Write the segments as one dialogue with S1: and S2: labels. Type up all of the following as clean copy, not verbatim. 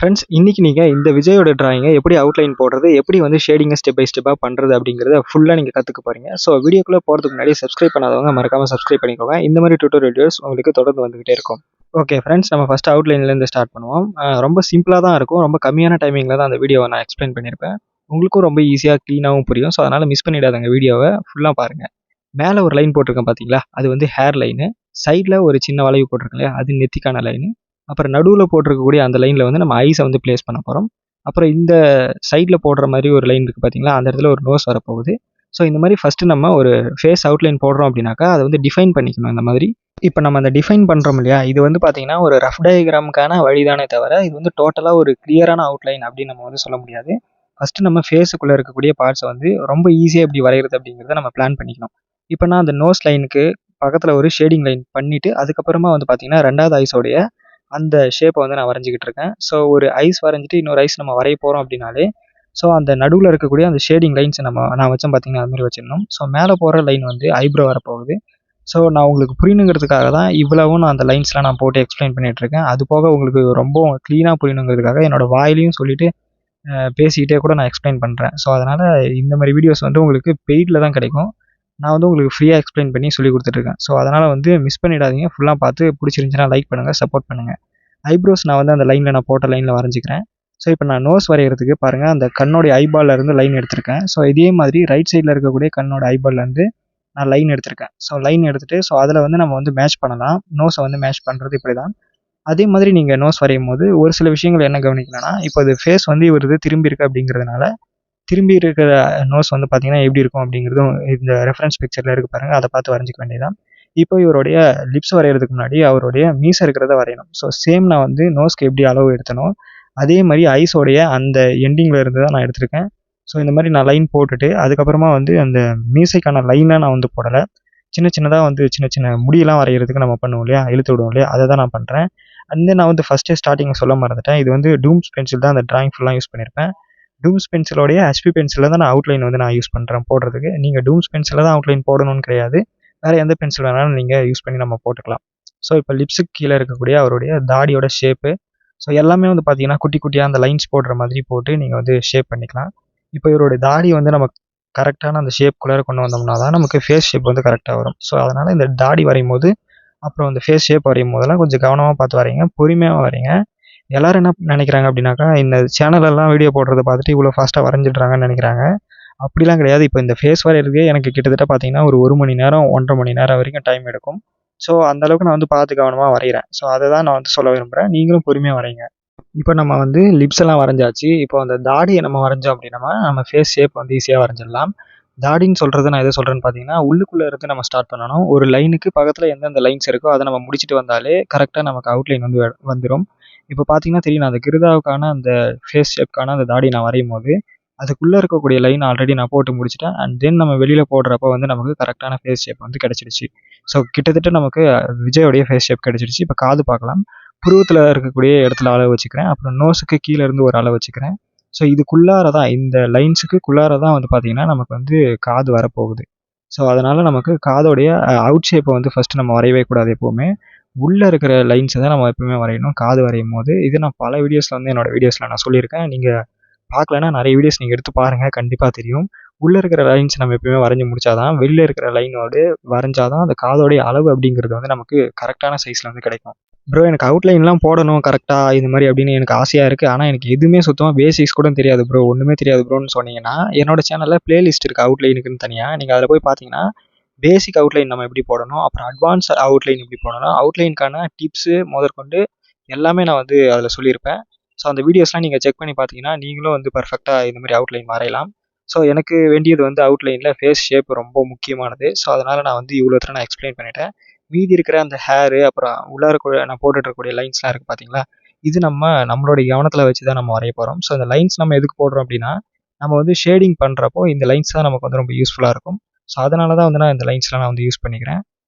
S1: Friends, இன்னைக்கு நீங்க இந்த விஜயோட டிராயிங்க எப்படி அவுட்லைன் போடுறது, எப்படி வந்து ஷேடிங்க ஸ்டெப் பை ஸ்டெப்பா பண்றது அப்படிங்கிறத ஃபுல்லா நீங்க கத்துக்க போறீங்க. ஸோ வீடியோக்குள்ள போறதுக்கு முன்னாடி சப்ஸ்கிரைப் பண்ணாதவங்க மறக்காம சப்ஸ்கிரைப் பண்ணிக்கோங்க. இந்த மாதிரி டியூட்டோரியல் வீடியோஸ் உங்களுக்கு தொடர்ந்து வந்துகிட்டே இருக்கும். ஓகே ஃப்ரெண்ட்ஸ், நம்ம ஃபர்ஸ்ட் அவுட்லைன்ல இருந்து ஸ்டார்ட் பண்ணுவோம். ரொம்ப சிம்பிளா தான் இருக்கும். ரொம்ப கம்மியான டைமிங்ல தான் அந்த வீடியோவை நான் எக்ஸ்பிளைன் பண்ணியிருப்பேன். உங்களுக்கும் ரொம்ப ஈஸியா கிளீனாவும் புரியும். ஸோ அதனால மிஸ் பண்ணிடாதங்க வீடியோவை ஃபுல்லா பாருங்க. மேல ஒரு லைன் போட்டிருக்கேன் பாத்தீங்களா, அது வந்து ஹேர் லைனு. சைட்ல ஒரு சின்ன வளைவு போட்டிருக்கேன் இல்லையா, அது நெத்திக்கான லைனு. அப்புறம் நடுவில் போட்டிருக்கக்கூடிய அந்த லைனில் வந்து நம்ம ஐஸை வந்து பிளேஸ் பண்ண போகிறோம். அப்புறம் இந்த சைடில் போடுற மாதிரி ஒரு லைன் இருக்குது பார்த்தீங்களா, அந்த இடத்துல ஒரு நோஸ் வரப்போகுது. ஸோ இந்த மாதிரி ஃபஸ்ட்டு நம்ம ஒரு ஃபேஸ் அவுட்லைன் போடுறோம் அப்படின்னாக்கா அதை வந்து டிஃபைன் பண்ணிக்கணும் இந்த மாதிரி. இப்போ நம்ம அந்த டிஃபைன் பண்ணுறோம் இல்லையா, இது வந்து பார்த்தீங்கன்னா ஒரு ரஃப் டயக்ராமுக்கான வழிதானே தவிர இது வந்து டோட்டலாக ஒரு கிளியரான அவுட்லைன் அப்படின்னு நம்ம வந்து சொல்ல முடியாது. ஃபஸ்ட்டு நம்ம ஃபேஸுக்குள்ளே இருக்கக்கூடிய பார்ட்ஸை வந்து ரொம்ப ஈஸியாக எப்படி வரைகிறது அப்படிங்கிறத நம்ம பிளான் பண்ணிக்கணும். இப்போ நான் அந்த நோஸ் லைனுக்கு பக்கத்தில் ஒரு ஷேடிங் லைன் பண்ணிவிட்டு அதுக்கப்புறமா வந்து பார்த்தீங்கன்னா ரெண்டாவது ஐஸோடைய அந்த ஷேப்பை வந்து நான் வரைஞ்சிக்கிட்டு இருக்கேன். ஸோ ஒரு ஐஸ் வரைஞ்சிட்டு இன்னொரு ஐஸ் நம்ம வரைய போகிறோம் அப்படின்னாலே, ஸோ அந்த நடுவில் இருக்கக்கூடிய அந்த ஷேடிங் லைன்ஸ் நான் வச்சேன் பார்த்தீங்கன்னா, அது மாதிரி வச்சிடணும். ஸோ மேலே போகிற லைன் வந்து ஐப்ரோ வரப்போகுது. ஸோ நான் உங்களுக்கு புரியணுங்கிறதுக்காக தான் இவ்வளவும் நான் அந்த லைன்ஸ்லாம் நான் போட்டு எக்ஸ்பிளைன் பண்ணிகிட்டு இருக்கேன். அது போக உங்களுக்கு ரொம்ப க்ளீனாக புரியணுங்கிறதுக்காக என்னோட வாயிலையும் சொல்லிட்டு பேசிக்கிட்டே கூட நான் எக்ஸ்பிளைன் பண்ணுறேன். ஸோ அதனால் இந்த மாதிரி வீடியோஸ் வந்து உங்களுக்கு பெய்டில் தான் கிடைக்கும். நான் வந்து உங்களுக்கு ஃப்ரீயாக எக்ஸ்பிளைன் பண்ணி சொல்லி கொடுத்துட்ருக்கேன். ஸோ அதனால் வந்து மிஸ் பண்ணிடாதீங்க. ஃபுல்லாக பார்த்து பிடிச்சிருந்துச்சுன்னா லைக் பண்ணுங்கள், சப்போர்ட் பண்ணுங்கள். ஐப்ரோஸ் நான் வந்து அந்த லைனில் நான் போட்ட லைனில் வரைஞ்சிக்கிறேன். ஸோ இப்போ நான் நோஸ் வரைகிறதுக்கு பாருங்கள், அந்த கண்ணோடைய ஐபால்ல இருந்து லைன் எடுத்திருக்கேன். ஸோ இதே மாதிரி ரைட் சைடில் இருக்கக்கூடிய கண்ணோட ஐபால்ல இருந்து நான் லைன் எடுத்திருக்கேன். ஸோ லைன் எடுத்துகிட்டு ஸோ அதில் வந்து நம்ம வந்து மேட்ச் பண்ணலாம். நோஸை வந்து மேட்ச் பண்ணுறது இப்படி தான். அதே மாதிரி நீங்கள் நோஸ் வரையும் போது ஒரு சில விஷயங்கள் என்ன கவனிக்கணும்னா, இப்போ இது ஃபேஸ் வந்து இவரது திரும்பி இருக்கு அப்படிங்கிறதுனால திரும்பி இருக்கிற நோஸ் வந்து பார்த்தீங்கன்னா எப்படி இருக்கும் அப்படிங்கிறதும் இந்த ரெஃபரன்ஸ் பிக்சரில் இருக்கு பாருங்கள், அதை பார்த்து வரைஞ்சிக்க வேண்டியதான். இப்போ இவருடைய லிப்ஸ் வரைகிறதுக்கு முன்னாடி அவருடைய மீசை இருக்கிறத வரையணும். ஸோ சேம் நான் வந்து நோஸ்க்கு எப்படி அளவு எடுத்தனோ அதே மாதிரி ஐஸோடைய அந்த எண்டிங்கில் இருந்து தான் நான் எடுத்திருக்கேன். ஸோ இந்த மாதிரி நான் லைன் போட்டுட்டு அதுக்கப்புறமா வந்து அந்த மீசைக்கான லைனை நான் வந்து போடலை. சின்ன சின்னதாக வந்து சின்ன சின்ன முடியெல்லாம் வரைகிறதுக்கு நம்ம பண்ணுவோம் இல்லையா, இழுத்து விடுவோம் இல்லையா, அதை தான் நான் பண்ணுறேன். அண்ட் நான் வந்து ஃபஸ்ட்டே ஸ்டார்டிங் சொல்ல மறந்துட்டேன், இது வந்து டூம்ஸ் பென்சில் தான் அந்த டிராயிங் ஃபுல்லாக யூஸ் பண்ணியிருப்பேன். டூம்ஸ் பென்சிலோடைய ஹெச்பி பென்சிலில் தான் நான் அவுட்லைன் வந்து நான் யூஸ் பண்ணுறேன் போடுறதுக்கு. நீங்கள் டூம்ஸ் பென்சிலில் தான் அவுட்லைன் போடணும்னு கிடையாது. வேறு எந்த பென்சில் வேணாலும் நீங்கள் யூஸ் பண்ணி நம்ம போட்டுக்கலாம். ஸோ இப்போ லிப்ஸுக்கு கீழே இருக்கக்கூடிய அவருடைய தாடியோட ஷேப்பு, ஸோ எல்லாமே வந்து பார்த்தீங்கன்னா குட்டி குட்டியாக அந்த லைன்ஸ் போடுற மாதிரி போட்டு நீங்கள் வந்து ஷேப் பண்ணிக்கலாம். இப்போ இவருடைய தாடி வந்து நம்ம கரெக்டான அந்த ஷேப்புக்குள்ளே கொண்டு வந்தோம்னா தான் நமக்கு ஃபேஸ் ஷேப் வந்து கரெக்டாக வரும். ஸோ அதனால் இந்த தாடி வரையும் போது அப்புறம் அந்த ஃபேஸ் ஷேப் வரையும் போதெல்லாம் கொஞ்சம் கவனமாக பார்த்து வரைங்க, பொறுமையாக வரைங்க. எல்லாரும் என்ன நினைக்கிறாங்க அப்படின்னாக்கா, இந்த சேனலெல்லாம் வீடியோ போடுறத பார்த்துட்டு இவ்வளோ ஃபாஸ்ட்டாக வரைஞ்சிடுறாங்கன்னு நினைக்கிறாங்க. அப்படிலாம் கிடையாது. இப்போ இந்த ஃபேஸ் வரைகிறதுக்கே எனக்கு கிட்டத்தட்ட பார்த்தீங்கன்னா ஒரு 1 மணி நேரம் 1.5 மணி நேரம் வரைக்கும் டைம் எடுக்கும். ஸோ அந்த அளவுக்கு நான் வந்து பார்த்து கவனமாக வரைகிறேன். ஸோ அதை தான் நான் வந்து சொல்ல விரும்புகிறேன். நீங்களும் பொறுமையாக வரைங்க. இப்போ நம்ம வந்து லிப்ஸ் எல்லாம் வரைஞ்சாச்சு. இப்போ அந்த தாடியை நம்ம வரைஞ்சோம் அப்படின்னா நம்ம ஃபேஸ் ஷேப் வந்து ஈஸியாக வரைஞ்சிடலாம். தாடின்னு சொல்கிறது நான் எதை சொல்கிறேன்னு பார்த்தீங்கன்னா, உள்ளுக்குள்ளே இருந்து நம்ம ஸ்டார்ட் பண்ணணும். ஒரு லைனுக்கு பக்கத்தில் எந்தெந்த லைன்ஸ் இருக்கோ அதை நம்ம முடிச்சுட்டு வந்தாலே கரெக்டாக நமக்கு அவுட்லைன் வந்து வந்துடும். இப்போ பார்த்தீங்கன்னா தெரியும், நான் அந்த கிருதாவுக்கான அந்த ஃபேஸ் ஷேப்க்கான அந்த தாடி நான் வரையும் போது அதுக்குள்ளே இருக்கக்கூடிய லைன் ஆல்ரெடி நான் போட்டு முடிச்சிட்டேன். அண்ட் தென் நம்ம வெளியில் போடுறப்ப வந்து நமக்கு கரெக்டான ஃபேஸ் ஷேப் வந்து கிடச்சிடுச்சு. ஸோ கிட்டத்தட்ட நமக்கு விஜயோடைய ஃபேஸ் ஷேப் கிடச்சிடுச்சு. இப்போ காது பார்க்கலாம். புருவத்தில் இருக்கக்கூடிய இடத்துல அளவு வச்சுக்கிறேன். அப்புறம் நோஸுக்கு கீழே இருந்து ஒரு அளவு வச்சுக்கிறேன். ஸோ இதுக்குள்ளார தான், இந்த லைன்ஸுக்குள்ளார தான் வந்து பார்த்தீங்கன்னா நமக்கு வந்து காது வரப்போகுது. ஸோ அதனால் நமக்கு காதோடைய அவுட் ஷேப்பை வந்து ஃபஸ்ட்டு நம்ம வரையவே கூடாது எப்போவுமே. உள்ளே இருக்கிற லைன்ஸை தான் நம்ம எப்பவுமே வரையணும் காது வரையும் போது. இது நான் பல வீடியோஸில் வந்து என்னோடய வீடியோஸில் நான் சொல்லியிருக்கேன். நீங்கள் பார்க்கலன்னா நிறைய வீடியோஸ் நீங்கள் எடுத்து பாருங்கள், கண்டிப்பாக தெரியும். உள்ளே இருக்கிற லைன்ஸ் நம்ம எப்பவுமே வரைஞ்சி முடிச்சாதான், வெளில இருக்கிற லைனோடு வரைஞ்சாதான் அந்த காதோடைய அளவு அப்படிங்கிறது வந்து நமக்கு கரெக்டான சைஸில் வந்து கிடைக்கும். ப்ரோ, எனக்கு அவுட்லைன்லாம் போடணும் கரெக்டாக இது மாதிரி அப்படின்னு எனக்கு ஆசையாக இருக்குது. ஆனால் எனக்கு எதுவுமே சுத்தமாக பேசிக்ஸ் கூட தெரியாது ப்ரோ, ஒன்றுமே தெரியாது ப்ரோன்னு சொன்னீங்கன்னா, என்னோட சேனலில் பிளேலிஸ்ட் இருக்குது அவுட்லைனுக்குன்னு தனியாக. நீங்கள் அதில் போய் பார்த்தீங்கன்னா பேசிக் அவுட்லைன் நம்ம எப்படி போடணும், அப்புறம் அட்வான்ஸ் அவுட்லைன் எப்படி போடணும், அவுட்லைனுக்கான டிப்ஸு முதற்கொண்டு எல்லாமே நான் வந்து அதில் சொல்லியிருப்பேன். ஸோ அந்த வீடியோஸ்லாம் நீங்கள் செக் பண்ணி பார்த்தீங்கன்னா நீங்களும் வந்து பர்ஃபெக்டாக இந்த மாதிரி அவுட்லைன் வரையலாம். ஸோ எனக்கு வேண்டியது வந்து அவுட்லைனில் ஃபேஸ் ஷேப் ரொம்ப முக்கியமானது. ஸோ அதனால் நான் வந்து இவ்வளோ தூரம் நான் எக்ஸ்பிளைன் பண்ணிட்டேன். மீதி இருக்கிற அந்த ஹேரு அப்புறம் உள்ளார நான் போட்டுட்ருக்கக்கூடிய லைன்ஸ்லாம் இருக்குது பார்த்தீங்களா, இது நம்மளுடைய கவனத்தில் வச்சு தான் நம்ம வரைய போகிறோம். ஸோ இந்த லைன்ஸ் நம்ம எதுக்கு போடுறோம் அப்படின்னா, நம்ம வந்து ஷேடிங் பண்ணுறப்போ இந்த லைன்ஸ் தான் நமக்கு வந்து ரொம்ப யூஸ்ஃபுல்லாக இருக்கும். ஸோ அதனால தான் வந்து நான் இந்த லைன்ஸ்லாம் நான் வந்து யூஸ் பண்ணிக்கிறேன்.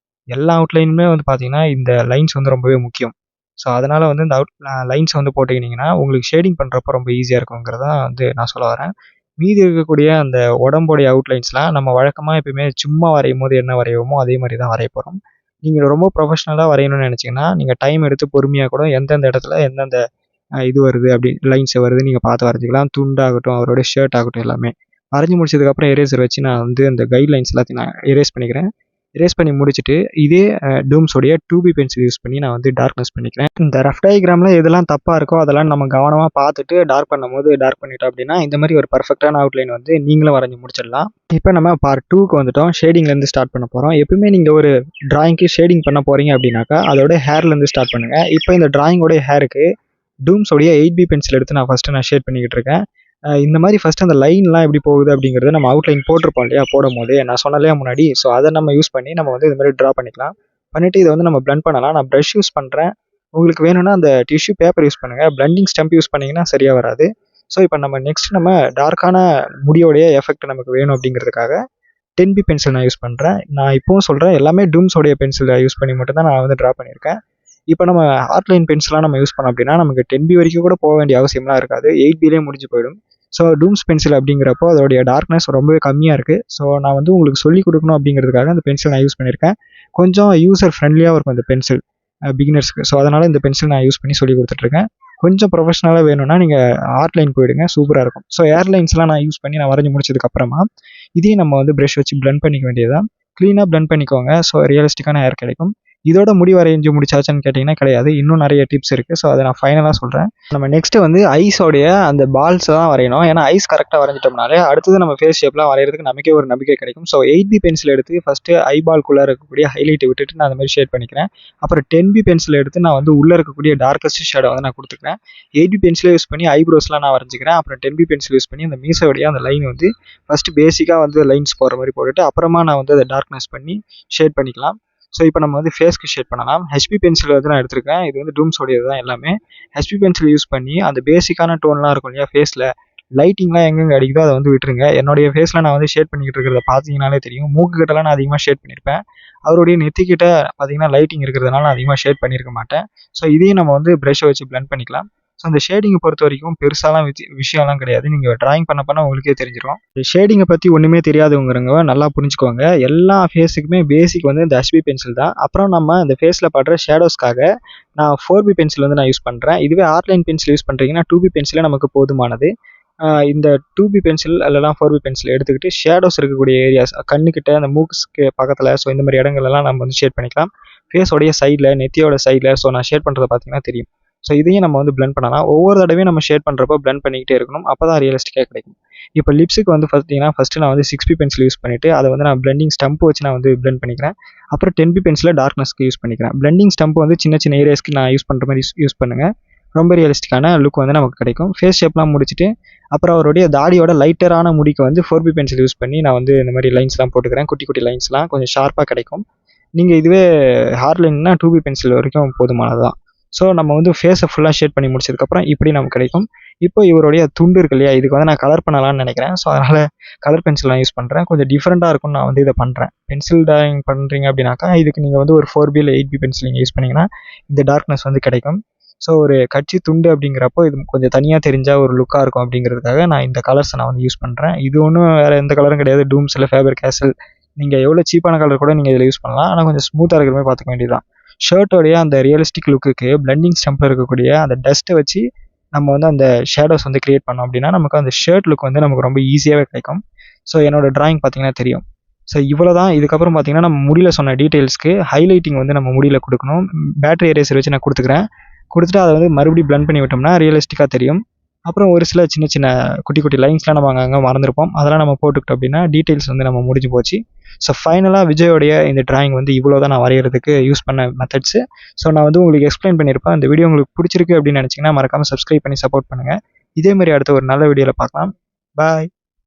S1: எல்லா அவுட்லைனுமே வந்து பார்த்தீங்கன்னா இந்த லைன்ஸ் வந்து ரொம்பவே முக்கியம். ஸோ அதனால் வந்து இந்த லைன்ஸ் வந்து போட்டுக்கிட்டிங்கன்னா உங்களுக்கு ஷேடிங் பண்ணுறப்போ ரொம்ப ஈஸியாக இருக்குங்கிறத வந்து நான் சொல்ல வரேன். மீதி இருக்கக்கூடிய அந்த உடம்போடைய அவுட்லைன்ஸ்லாம் நம்ம வழக்கமாக எப்பயுமே சும்மா வரையும் போது என்ன வரைவோமோ அதே மாதிரி தான் வரைய போகிறோம். நீங்கள் ரொம்ப ப்ரொஃபஷ்னலாக வரையணும்னு நினச்சிங்கன்னா நீங்கள் டைம் எடுத்து பொறுமையாக கூட எந்தெந்த இடத்துல எந்தெந்த இது வருது அப்படி லைன்ஸ் வருது நீங்கள் பார்த்து வரைஞ்சிக்கலாம். துண்டாகட்டும், அவரோட ஷர்ட் ஆகட்டும், எல்லாமே வரைஞ்சி முடிச்சதுக்கப்புறம் எரேசர் வச்சு நான் வந்து அந்த கைட்லைன்ஸ் எல்லாத்தையும் நான் எரேஸ் பண்ணிக்கிறேன். எரேஸ் பண்ணி முடிச்சுட்டு இதே டூம்ஸோடைய 2B பென்சில் யூஸ் பண்ணி நான் வந்து டார்க்னஸ் பண்ணிக்கிறேன். இந்த ரஃப் டயக்ராமில் எதெல்லாம் தப்பாக இருக்கோ அதெல்லாம் நம்ம கவனமாக பார்த்துட்டு டார்க் பண்ணும்போது டார்க் பண்ணிட்டோம் அப்படின்னா இந்த மாதிரி ஒரு பர்ஃபெக்டான அவுட்லைன் வந்து நீங்களும் வரைஞ்சி முடிச்சிடலாம். இப்போ நம்ம பார்ட் 2க்கு வந்துட்டோம். ஷேடிங்லேருந்து ஸ்டார்ட் பண்ண போகிறோம். எப்பவுமே நீங்கள் ஒரு டிராயிங்க்கு ஷேடிங் பண்ண போகிறீங்க அப்படின்னாக்கா அதோட ஹேர்லேருந்து ஸ்டார்ட் பண்ணுங்கள். இப்போ இந்த டிராயிங்கோடைய ஹேருக்கு டூம்ஸோடைய 8B பென்சில் எடுத்து நான் ஃபஸ்ட்டு ஷேட் பண்ணிக்கிட்டு இருக்கேன். இந்த மாதிரி ஃபஸ்ட்டு அந்த லைன்லாம் எப்படி போகுது அப்படிங்கிறத நம்ம அவுட்லைன் போட்டிருப்போம் இல்லையா, போடும் போது நான் சொன்னலையா முன்னாடி. ஸோ அதை நம்ம யூஸ் பண்ணி நம்ம வந்து இது மாதிரி ட்ரா பண்ணிக்கலாம். பண்ணிவிட்டு இதை வந்து நம்ம பிளண்ட் பண்ணலாம். நான் ப்ரஷ் யூஸ் பண்ணுறேன். உங்களுக்கு வேணும்னா அந்த டிஷ்யூ பேப்பர் யூஸ் பண்ணுங்கள். பிளண்டிங் ஸ்டம்ப் யூஸ் பண்ணிங்கன்னா சரியாக வராது. ஸோ இப்போ நம்ம நெக்ஸ்ட் நம்ம டார்க்கான முடியோடைய எஃபெக்ட் நமக்கு வேணும் அப்படிங்கிறதுக்காக 10B பென்சில் நான் யூஸ் பண்ணுறேன். நான் இப்போவும் சொல்கிறேன், எல்லாமே டூம்ஸோடைய பென்சிலை யூஸ் பண்ணி மட்டும் தான் நான் வந்து ட்ரா பண்ணியிருக்கேன். இப்போ நம்ம ஆர்ட்லைன் பென்சிலாக நம்ம யூஸ் பண்ணோம் அப்படின்னா நமக்கு 10B வரைக்கும் கூட போக வேண்டிய அவசியம்லாம் இருக்காது. 8Bலேயே முடிஞ்சு போயிடும். ஸோ டூம்ஸ் பென்சில் அப்படிங்கிறப்போ அதோடைய டார்க்னஸ் ரொம்பவே கம்மியாக இருக்குது. ஸோ நான் வந்து உங்களுக்கு சொல்லிக் கொடுக்கணும் அப்படிங்கிறதுக்காக அந்த பென்சில் நான் யூஸ் பண்ணியிருக்கேன். கொஞ்சம் யூசர் ஃப்ரெண்ட்லியாக இருக்கும் இந்த பென்சில் பிகினர்ஸ்க்கு. ஸோ அதனால் இந்த பென்சில் நான் யூஸ் பண்ணி சொல்லி கொடுத்துட்ருக்கேன். கொஞ்சம் ப்ரொஃபஷனலாக வேணும்னா நீங்கள் ஆர்ட்லைன் போயிடுங்க, சூப்பராக இருக்கும். ஸோ ஏர்லைன்ஸ்லாம் நான் யூஸ் பண்ணி நான் வரைஞ்சி முடிச்சதுக்கப்புறமா இதையும் நம்ம வந்து ப்ரஷ் வச்சு பிளண்ட் பண்ணிக்க வேண்டியதான். க்ளீனாக பிளண்ட் பண்ணிக்கோங்க. ஸோ ரியலிஸ்டிக்கான ஹேர் கிடைக்கும். இதோட முடி வரைஞ்சி முடிச்சாச்சுன்னு கேட்டிங்கன்னா கிடையாது, இன்னும் நிறைய டிப்ஸ் இருக்குது. ஸோ அதை நான் ஃபைனலாக சொல்கிறேன். நம்ம நெக்ஸ்ட்டு வந்து ஐஸோடைய அந்த பால்ஸ் தான் வரையணும். ஏன்னா ஐஸ் கரெக்டாக வரைஞ்சிட்டோம்னாலே அடுத்தது நம்ம ஃபேஸ் ஷேப்லாம் வரைகிறதுக்கு நமக்கே ஒரு நம்பிக்கை கிடைக்கும். ஸோ 8B பென்சில் எடுத்து ஃபஸ்ட்டு ஐபால்குள்ளே இருக்கக்கூடிய ஹைலைட்டை விட்டுட்டு நான் அந்த மாதிரி ஷேட் பண்ணிக்கிறேன். அப்புறம் 10B பென்சில் எடுத்து நான் வந்து உள்ளே இருக்கக்கூடிய டார்க்கஸ்ட் ஷேடை வந்து நான் கொடுத்துக்கிறேன். 8B பென்சிலை யூஸ் பண்ணி ஐப்ரோஸ்லாம் நான் வரைஞ்சிக்கிறேன். அப்புறம் 10B பென்சில் யூஸ் பண்ணி அந்த மீசோடைய அந்த லைன் வந்து ஃபஸ்ட்டு பேசிக்காக வந்து லைன்ஸ் போகிற மாதிரி போட்டுட்டு அப்புறமா நான் வந்து அதை டார்க்னஸ் பண்ணி ஷேட் பண்ணிக்கலாம். ஸோ இப்போ நம்ம வந்து ஃபேஸ்க்கு ஷேட் பண்ணலாம். HP பென்சில் வந்து நான் எடுத்திருக்கேன். இது வந்து டூம்ஸோடையது தான் எல்லாமே. HP பென்சில் யூஸ் பண்ணி அந்த பேசிக்கான டோன்லாம் இருக்கும் இல்லையா ஃபேஸில், லைட்டிங்லாம் எங்கெங்கே அடிக்குதோ அதை வந்து விட்டுருங்க. என்னுடைய ஃபேஸில் நான் வந்து ஷேட் பண்ணிக்கிட்டு இருக்கிறத பார்த்தீங்கனாலே தெரியும். மூக்கு கிட்டலாம் நான் அதிகமாக ஷேட் பண்ணியிருப்பேன். அவருடைய நெத்திக்கிட்ட பார்த்தீங்கன்னா லைட்டிங் இருக்கிறதுனால நான் அதிகமாக ஷேட் பண்ணியிருக்க மாட்டேன். ஸோ இதையும் நம்ம வந்து ப்ரஷ்ஷை வச்சு பிளண்ட் பண்ணிக்கலாம். ஸோ அந்த ஷேடிங்கை பொறுத்த வரைக்கும் பெருசாலாம் விஷயம்லாம் கிடையாது. நீங்கள் ட்ராயிங் பண்ண உங்களுக்கே தெரிஞ்சிடும். ஷேடிங்கை பற்றி ஒன்றுமே தெரியாதவங்கிறவங்க நல்லா புரிஞ்சுக்கோங்க. எல்லா ஃபேஸுக்குமே பேசிக் வந்து இந்த HP பென்சில் தான். அப்புறம் நம்ம இந்த ஃபேஸில் படுற ஷேடோஸ்க்காக நான் 4B பென்சில் வந்து நான் யூஸ் பண்ணுறேன். இதுவே ஆர்ட்லைன் பென்சில் யூஸ் பண்ணுறீங்கன்னா 2B பென்சிலே நமக்கு போதுமானது. இந்த 2B பென்சில் அல்லலாம் 4B பென்சில் எடுத்துக்கிட்டு ஷேடோஸ் இருக்கக்கூடிய ஏரியாஸ் கண்ணுக்கிட்ட அந்த மூக்குக்கு பக்கத்தில், ஸோ இந்த மாதிரி இடங்கள்லாம் நம்ம வந்து ஷேட் பண்ணிக்கலாம். ஃபேஸோடைய சைடில், நெத்தியோட சைடில் ஸோ நான் ஷேட் பண்ணுறது பார்த்தீங்கன்னா தெரியும். ஸோ இதையும் நம்ம வந்து பிளண்ட் பண்ணலாம். ஒவ்வொரு தடவையும் நம்ம ஷேட் பண்ணுறப்போ பிளண்ட் பண்ணிக்கிட்டே இருக்கணும். அப்போ தான் ரியலிஸ்டிக்காக கிடைக்கும். இப்போ லிப்ஸுக்கு வந்து பார்த்தீங்கன்னா ஃபஸ்ட்டு நான் வந்து 6B பென்சில் யூஸ் பண்ணிவிட்டு அதை வந்து நான் பிளண்டிங் ஸ்டம்ப் வச்சு நான் வந்து பிளண்ட் பண்ணிக்கிறேன். அப்புறம் 10B பென்சில் டார்க்னஸ்க்கு யூஸ் பண்ணிக்கிறேன். பிளண்டிங் ஸ்டம்ப் வந்து சின்ன சின்ன ஏரியாஸ்க்கு நான் யூஸ் பண்ணுற மாதிரி யூஸ் பண்ணுங்கள். ரொம்ப ரியலிஸ்டிக்கான லுக் வந்து நமக்கு கிடைக்கும். ஃபேஸ் ஷேப்லாம் முடிச்சுட்டு அப்புறம் அவருடைய தாடியோட லைட்டரான முடிக்கு வந்து 4B பென்சில் யூஸ் பண்ணி நான் வந்து இந்த மாதிரி லைன்ஸ்லாம் போட்டுக்கிறேன். குட்டி குட்டி லைன்ஸ்லாம் கொஞ்சம் ஷார்ப்பாக கிடைக்கும். நீங்கள் இதுவே ஹார்லைன்னா 2B பென்சில் வரைக்கும் போதுமானது தான். ஸோ நம்ம வந்து ஃபேஸை ஃபுல்லாக ஷேட் பண்ணி முடிச்சதுக்கப்புறம் இப்படி நமக்கு கிடைக்கும். இப்போ இவருடைய துண்டு இருக்கு இல்லையா, இதுக்கு வந்து நான் கலர் பண்ணலாம்னு நினைக்கிறேன். ஸோ அதனால் கலர் பென்சில் நான் யூஸ் பண்ணுறேன். கொஞ்சம் டிஃப்ரெண்ட்டாக இருக்கும்னு நான் வந்து இதை பண்ணுறேன். பென்சில் ட்ராயிங் பண்ணுறீங்க அப்படின்னாக்கா இதுக்கு நீங்கள் வந்து ஒரு 4B இல்லை 8B பென்சில் நீங்கள் யூஸ் பண்ணிங்கன்னா இந்த டார்க்னஸ் வந்து கிடைக்கும். ஸோ ஒரு கட்சி துண்டு அப்படிங்கிறப்போ இது கொஞ்சம் தனியாக தெரிஞ்சால் ஒரு லுக்காக இருக்கும் அப்படிங்கிறதுக்காக நான் இந்த கலர்ஸை நான் வந்து யூஸ் பண்ணுறேன். இது ஒன்றும் வேறு எந்த கலரும் கிடையாது. டூம்ஸ் இல்லை ஃபேபர் கேசல், நீங்கள் எவ்வளோ சீப்பான கலர் கூட நீங்கள் இதில் யூஸ் பண்ணலாம். ஆனால் கொஞ்சம் ஸ்மூத்தாக இருக்கிற மாதிரி பார்த்துக்க வேண்டியதுதான். ஷர்ட்டோடைய அந்த ரியலிஸ்டிக் லுக்குக்கு பிளண்டிங் ஸ்டம்பில் இருக்கக்கூடிய அந்த டஸ்ட்டை வச்சு நம்ம வந்து அந்த ஷேடோஸ் வந்து கிரியேட் பண்ணோம் அப்படின்னா நமக்கு அந்த ஷர்ட் லுக் வந்து நமக்கு ரொம்ப ஈஸியாகவே கிடைக்கும். ஸோ என்னோட டிராயிங் பார்த்தீங்கன்னா தெரியும். ஸோ இவ்வளோ தான். இதுக்கப்புறம் பார்த்தீங்கன்னா நம்ம முடியல சொன்ன டீட்டெயில்ஸ்க்கு ஹைலைட்டிங் வந்து நம்ம முடியல கொடுக்கணும். பேட்டரி எரேசர் வச்சு நான் கொடுத்துட்டு அதை வந்து மறுபடியும் பிளண்ட் பண்ணி விட்டோம்னா ரியலிஸ்டிக்காக தெரியும். அப்புறம் ஒரு சில சின்ன சின்ன குட்டி குட்டி லைன்ஸ்லாம் நம்ம அங்கே மறந்துருப்போம். அதெல்லாம் நம்ம போட்டுக்கிட்டோம் அப்படின்னா டீட்டெயில்ஸ் வந்து நம்ம முடிஞ்சு போச்சு. ஸோ ஃபைனலாக விஜயோடைய இந்த டிராயிங் வந்து இவ்வளோ தான் நான் வரைகிறதுக்கு யூஸ் பண்ண மெத்தட்ஸு. ஸோ நான் வந்து உங்களுக்கு எக்ஸ்பிளைன் பண்ணியிருப்பேன். இந்த வீடியோ உங்களுக்கு பிடிச்சிருக்கு அப்படின்னு நினச்சிங்கன்னா மறக்காமல் சப்ஸ்கிரைப் பண்ணி சப்போர்ட் பண்ணுங்கள். இதேமாதிரி அடுத்த ஒரு நல்ல வீடியோவில் பார்க்கலாம். பாய்.